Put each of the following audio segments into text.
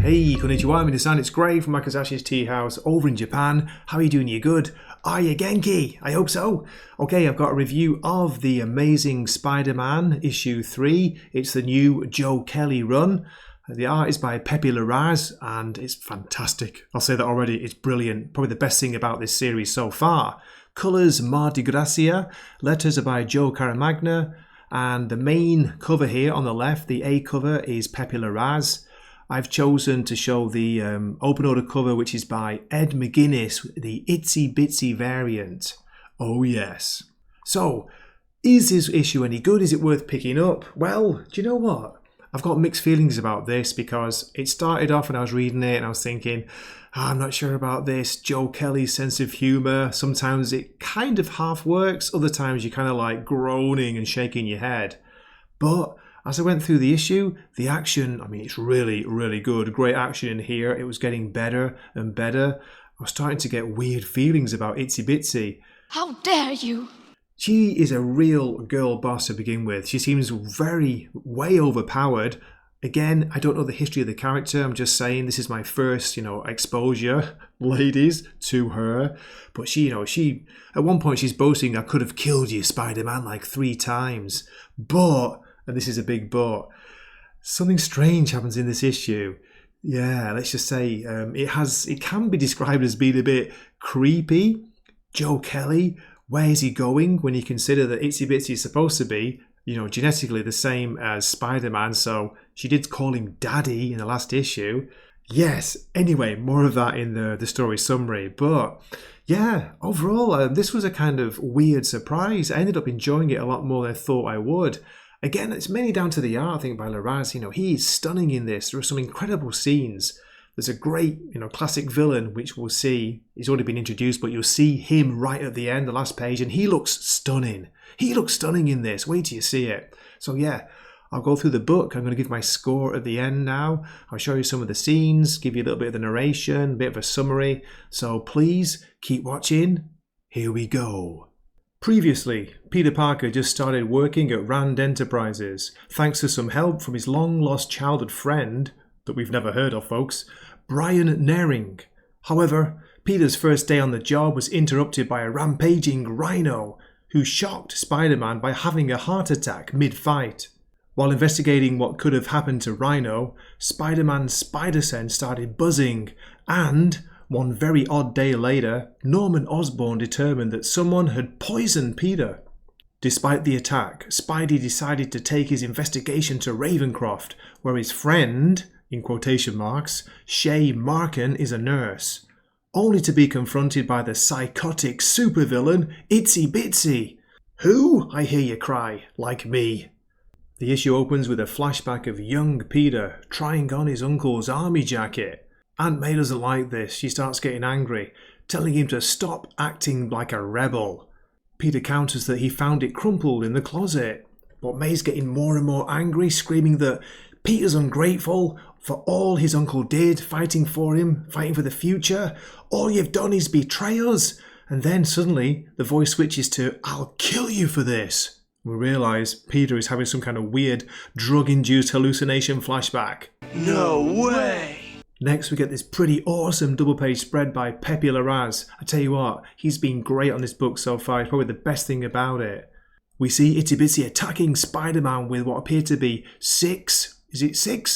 Hey, konnichiwa, minasan, it's Gray from Wakizashi's Teahouse over in Japan. How are you doing? You good? Are you Genki? I hope so. Okay, I've got a review of The Amazing Spider-Man issue 3. It's the new Joe Kelly run. The art is by Pepe Larraz and it's fantastic. I'll say that already, it's brilliant. Probably the best thing about this series so far. Colours Mar di Gracia, letters are by Joe Caramagna, and the main cover here on the left, the A cover, is Pepe Larraz. I've chosen to show the open order cover, which is by Ed McGuinness, the Itsy Bitsy variant. Oh yes. So, is this issue any good? Is it worth picking up? Well, do you know what? I've got mixed feelings about this because it started off when I was reading it and I was thinking, I'm not sure about this. Joe Kelly's sense of humour. Sometimes it kind of half works. Other times you're kind of like groaning and shaking your head. But as I went through the issue, the action, I mean, it's really, really good. Great action in here. It was getting better and better. I was starting to get weird feelings about Itsy Bitsy. How dare you! She is a real girl boss to begin with. She seems way overpowered. Again, I don't know the history of the character. I'm just saying this is my first, exposure, ladies, to her. But she at one point she's boasting, I could have killed you, Spider-Man, like 3 times. But, and this is a big but, something strange happens in this issue. Yeah, let's just say it can be described as being a bit creepy. Joe Kelly, where is he going when you consider that Itsy Bitsy is supposed to be, genetically the same as Spider-Man, so she did call him Daddy in the last issue. Yes, anyway, more of that in the story summary. But yeah, overall, this was a kind of weird surprise. I ended up enjoying it a lot more than I thought I would. Again, it's mainly down to the art, I think, by Larraz. He is stunning in this. There are some incredible scenes. There's a great, classic villain, which we'll see. He's already been introduced, but you'll see him right at the end, the last page, and he looks stunning. He looks stunning in this. Wait till you see it. So yeah, I'll go through the book. I'm going to give my score at the end now. I'll show you some of the scenes, give you a little bit of the narration, a bit of a summary. So please keep watching. Here we go. Previously, Peter Parker just started working at Rand Enterprises, thanks to some help from his long-lost childhood friend, that we've never heard of, folks, Brian Naring. However, Peter's first day on the job was interrupted by a rampaging rhino, who shocked Spider-Man by having a heart attack mid-fight. While investigating what could have happened to Rhino, Spider-Man's spider sense started buzzing, and one very odd day later, Norman Osborn determined that someone had poisoned Peter. Despite the attack, Spidey decided to take his investigation to Ravencroft, where his friend, in quotation marks, Shay Markin, is a nurse, only to be confronted by the psychotic supervillain Itsy Bitsy. Who? I hear you cry, like me. The issue opens with a flashback of young Peter trying on his uncle's army jacket. Aunt May doesn't like this. She starts getting angry, telling him to stop acting like a rebel. Peter counters that he found it crumpled in the closet, but May's getting more and more angry, screaming that Peter's ungrateful for all his uncle did, fighting for him, fighting for the future. All you've done is betray us. And then suddenly the voice switches to, I'll kill you for this. We realise Peter is having some kind of weird drug-induced hallucination flashback. No way! Next we get this pretty awesome double-page spread by Pepe Larraz. I tell you what, he's been great on this book so far. It's probably the best thing about it. We see Itsy Bitsy attacking Spider-Man with what appear to be 6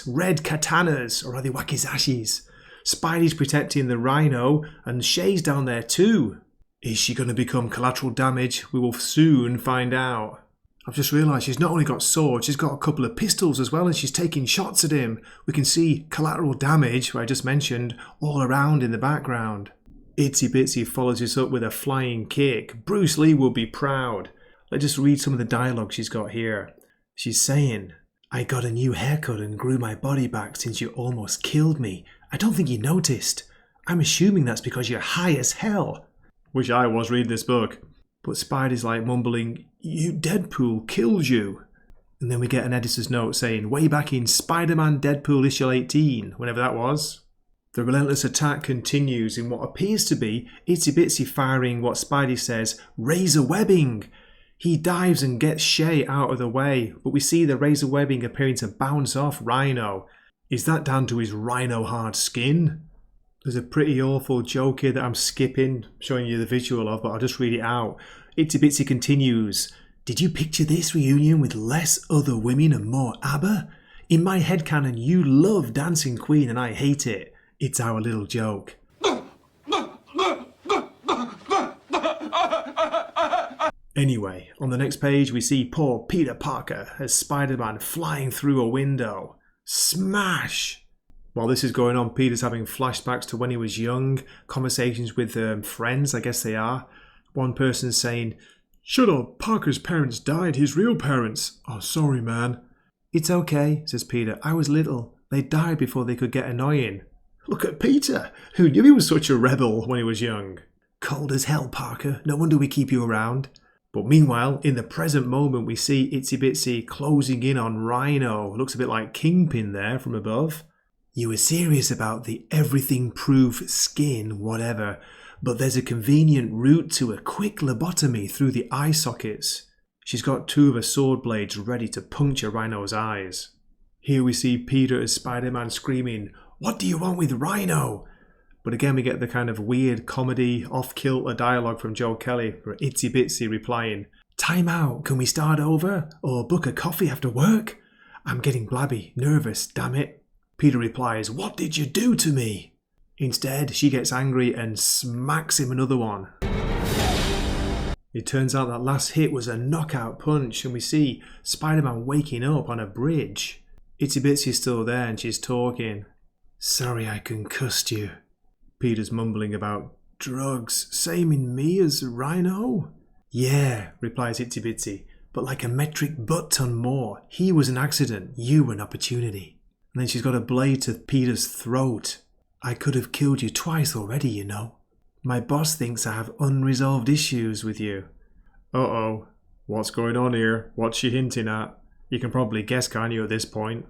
red katanas, or are they wakizashis? Spidey's protecting the rhino, and Shay's down there too. Is she going to become collateral damage? We will soon find out. I've just realised she's not only got swords, she's got a couple of pistols as well, and she's taking shots at him. We can see collateral damage, where I just mentioned, all around in the background. Itsy Bitsy follows this up with a flying kick. Bruce Lee will be proud. Let's just read some of the dialogue she's got here. She's saying, I got a new haircut and grew my body back since you almost killed me. I don't think you noticed. I'm assuming that's because you're high as hell. Wish I was reading this book. But Spidey's like mumbling, you Deadpool killed you. And then we get an editor's note saying, way back in Spider-Man Deadpool issue 18, whenever that was. The relentless attack continues in what appears to be Itsy Bitsy firing what Spidey says, razor webbing. He dives and gets Shay out of the way, but we see the razor webbing appearing to bounce off Rhino. Is that down to his rhino-hard skin? There's a pretty awful joke here that I'm skipping, showing you the visual of, but I'll just read it out. Itsy Bitsy continues. Did you picture this reunion with less other women and more ABBA? In my headcanon, you love Dancing Queen and I hate it. It's our little joke. Anyway, on the next page we see poor Peter Parker as Spider-Man flying through a window. Smash! While this is going on, Peter's having flashbacks to when he was young, conversations with friends, I guess they are. One person's saying, "Shut up, Parker's parents died, his real parents." "Oh, sorry, man." "It's okay," says Peter. "I was little. They died before they could get annoying." Look at Peter, who knew he was such a rebel when he was young. Cold as hell, Parker. No wonder we keep you around. But meanwhile, in the present moment, we see Itsy Bitsy closing in on Rhino. Looks a bit like Kingpin there from above. You were serious about the everything-proof skin, whatever, but there's a convenient route to a quick lobotomy through the eye sockets. She's got two of her sword blades ready to puncture Rhino's eyes. Here we see Peter as Spider-Man screaming, "What do you want with Rhino?" But again we get the kind of weird comedy, off-kilter dialogue from Joe Kelly, for Itsy Bitsy replying, "Time out, can we start over? Or book a coffee after work? I'm getting blabby, nervous, damn it." Peter replies, "What did you do to me?" Instead, she gets angry and smacks him another one. It turns out that last hit was a knockout punch, and we see Spider-Man waking up on a bridge. Itsy Bitsy's still there and she's talking. "Sorry I concussed you." Peter's mumbling about drugs. "Same in me as Rhino?" "Yeah," replies Itsy Bitsy, "but like a metric butt-ton more. He was an accident, you an opportunity." And then she's got a blade to Peter's throat. "I could have killed you twice already, you know. My boss thinks I have unresolved issues with you." Uh-oh. What's going on here? What's she hinting at? You can probably guess, can't you, at this point?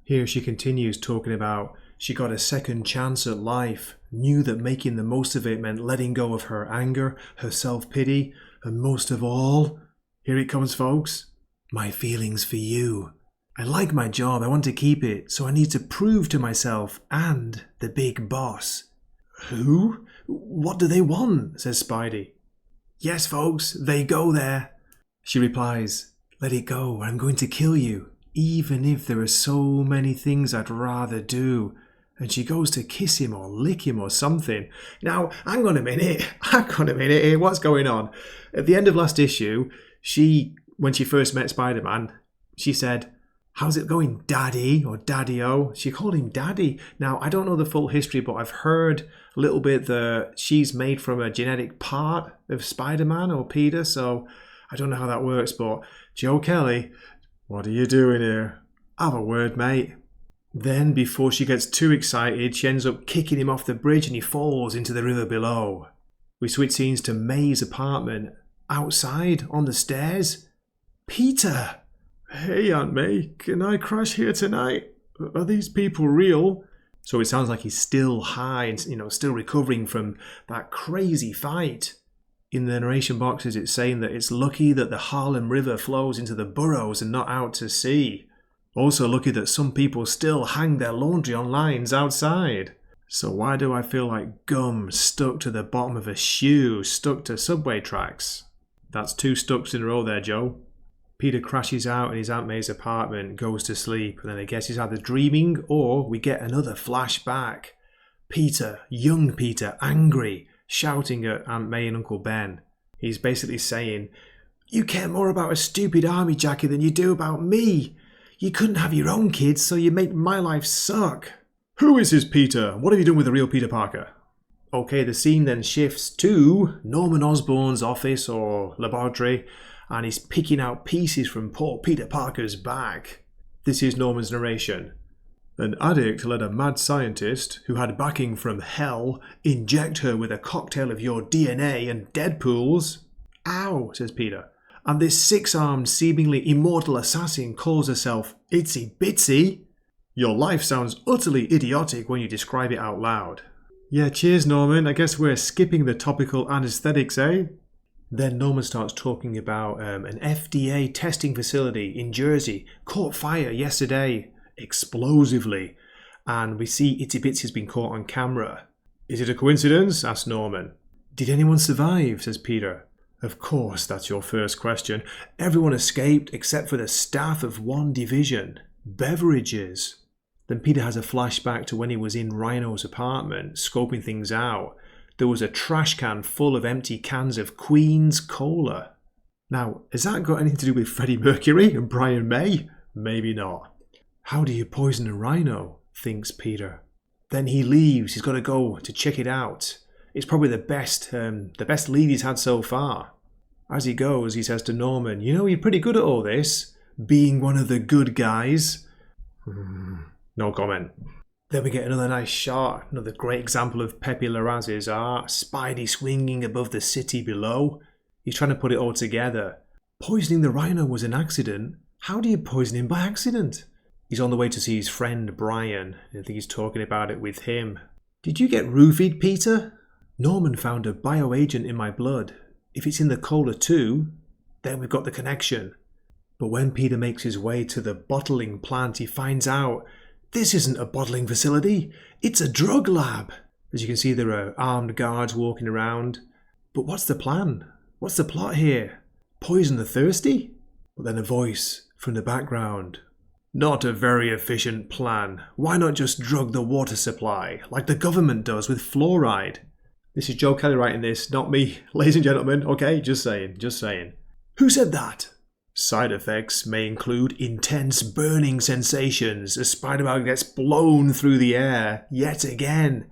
Here she continues talking about she got a second chance at life, knew that making the most of it meant letting go of her anger, her self-pity, and most of all, here it comes, folks, my feelings for you. I like my job, I want to keep it, so I need to prove to myself and the big boss. "Who? What do they want?" says Spidey. "Yes, folks, they go there." She replies, "Let it go, or I'm going to kill you, even if there are so many things I'd rather do." And she goes to kiss him or lick him or something. Now, hang on a minute here, what's going on? At the end of last issue, when she first met Spider-Man, she said, "How's it going, Daddy?" or Daddy-O. She called him Daddy. Now, I don't know the full history, but I've heard a little bit that she's made from a genetic part of Spider-Man or Peter, so I don't know how that works, but Joe Kelly, what are you doing here? Have a word, mate. Then, before she gets too excited, she ends up kicking him off the bridge and he falls into the river below. We switch scenes to May's apartment. Outside, on the stairs, Peter! "Hey, Aunt May, can I crash here tonight? Are these people real?" So it sounds like he's still high and, still recovering from that crazy fight. In the narration boxes, it's saying that it's lucky that the Harlem River flows into the boroughs and not out to sea. Also lucky that some people still hang their laundry on lines outside. So why do I feel like gum stuck to the bottom of a shoe stuck to subway tracks? That's 2 stucks in a row there, Joe. Peter crashes out in his Aunt May's apartment, goes to sleep, and then I guess he's either dreaming or we get another flashback. Peter, young Peter, angry, shouting at Aunt May and Uncle Ben. He's basically saying, "You care more about a stupid army jacket than you do about me. You couldn't have your own kids, so you make my life suck." Who is this Peter? What have you done with the real Peter Parker? Okay, the scene then shifts to Norman Osborn's office or laboratory, and he's picking out pieces from poor Peter Parker's back. This is Norman's narration. "An addict let a mad scientist, who had backing from hell, inject her with a cocktail of your DNA and Deadpool's." "Ow," says Peter. "And this 6-armed, seemingly immortal assassin calls herself Itsy Bitsy." Your life sounds utterly idiotic when you describe it out loud. Yeah, cheers, Norman. I guess we're skipping the topical anesthetics, eh? Then Norman starts talking about an FDA testing facility in Jersey caught fire yesterday, explosively, and we see Itsy Bitsy has been caught on camera. Is it a coincidence? Asks Norman. Did anyone survive? Says Peter. Of course, that's your first question. Everyone escaped except for the staff of one division. Beverages. Then Peter has a flashback to when he was in Rhino's apartment, scoping things out. There was a trash can full of empty cans of Queen's Cola. Now, has that got anything to do with Freddie Mercury and Brian May? Maybe not. How do you poison a rhino? Thinks Peter. Then he leaves. He's got to go to check it out. It's probably the best lead he's had so far. As he goes, he says to Norman, you know, you're pretty good at all this, being one of the good guys. No comment. Then we get another nice shot, another great example of Pepe Larraz's art, Spidey swinging above the city below. He's trying to put it all together. Poisoning the rhino was an accident. How do you poison him by accident? He's on the way to see his friend Brian. I think he's talking about it with him. Did you get roofied, Peter? Norman found a bioagent in my blood. If it's in the cola too, then we've got the connection. But when Peter makes his way to the bottling plant, he finds out this isn't a bottling facility, it's a drug lab. As you can see, there are armed guards walking around. But what's the plan? What's the plot here? Poison the thirsty? But then a voice from the background. Not a very efficient plan. Why not just drug the water supply, like the government does with fluoride? This is Joe Kelly writing this, not me, ladies and gentlemen. Okay, just saying. Who said that? Side effects may include intense burning sensations as Spider-Man gets blown through the air yet again.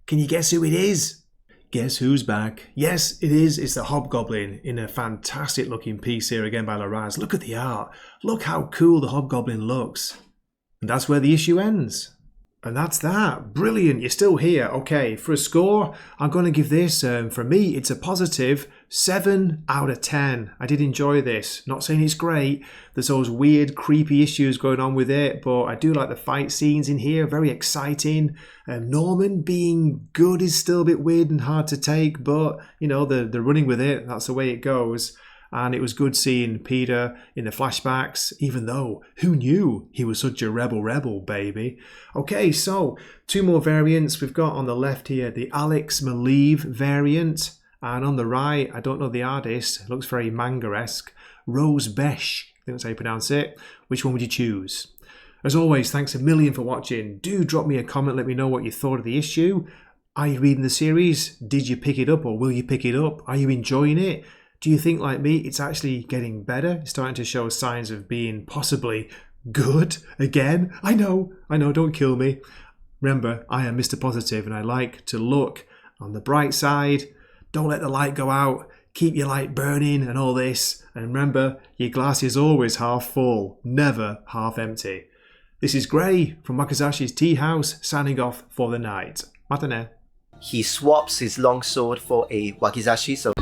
Can you guess who it is? Guess who's back? Yes, it is. It's the Hobgoblin in a fantastic looking piece here again by Larraz. Look at the art. Look how cool the Hobgoblin looks. And that's where the issue ends. And that's that. Brilliant. You're still here. Okay, for a score, I'm going to give this, for me, it's a positive 7 out of 10. I did enjoy this. Not saying it's great. There's those weird, creepy issues going on with it, but I do like the fight scenes in here. Very exciting. Norman being good is still a bit weird and hard to take, but, you know, they're running with it. That's the way it goes. And it was good seeing Peter in the flashbacks, even though who knew he was such a rebel, baby. Okay, so 2 more variants. We've got on the left here the Alex Maleev variant. And on the right, I don't know the artist, it looks very manga-esque, Rose Besh, I think that's how you pronounce it. Which one would you choose? As always, thanks a million for watching. Do drop me a comment, let me know what you thought of the issue. Are you reading the series? Did you pick it up or will you pick it up? Are you enjoying it? Do you think, like me, it's actually getting better? It's starting to show signs of being possibly good again? I know, don't kill me. Remember, I am Mr. Positive and I like to look on the bright side. Don't let the light go out. Keep your light burning and all this. And remember, your glass is always half full, never half empty. This is Gray from Wakizashi's Teahouse, signing off for the night. Matane. He swaps his longsword for a Wakizashi, so